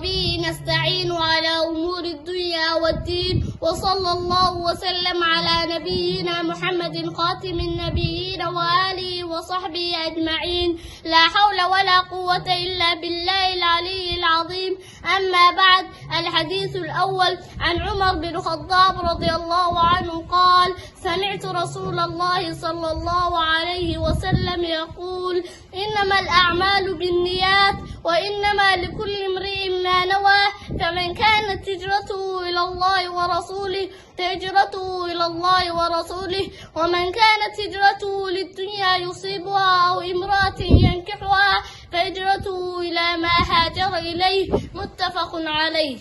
وبه نستعين على أمور الدنيا والدين، وصلى الله وسلم على نبينا محمد خاتم النبيين وآله وصحبه أجمعين. لا حول ولا قوة إلا بالله العلي العظيم. أما بعد، الحديث الأول عن عمر بن الخطاب رضي الله عنه قال: سمعت رسول الله صلى الله عليه وسلم يقول: إنما الأعمال بالنيات وإنما لكل امرئ ما نوى، فمن كانت هجرته إلى الله ورسوله فهجرته إلى الله ورسوله، ومن كانت هجرته للدنيا يصيبها أو امرأة ينكحها فهجرته إلى ما هاجر إليه. متفق عليه.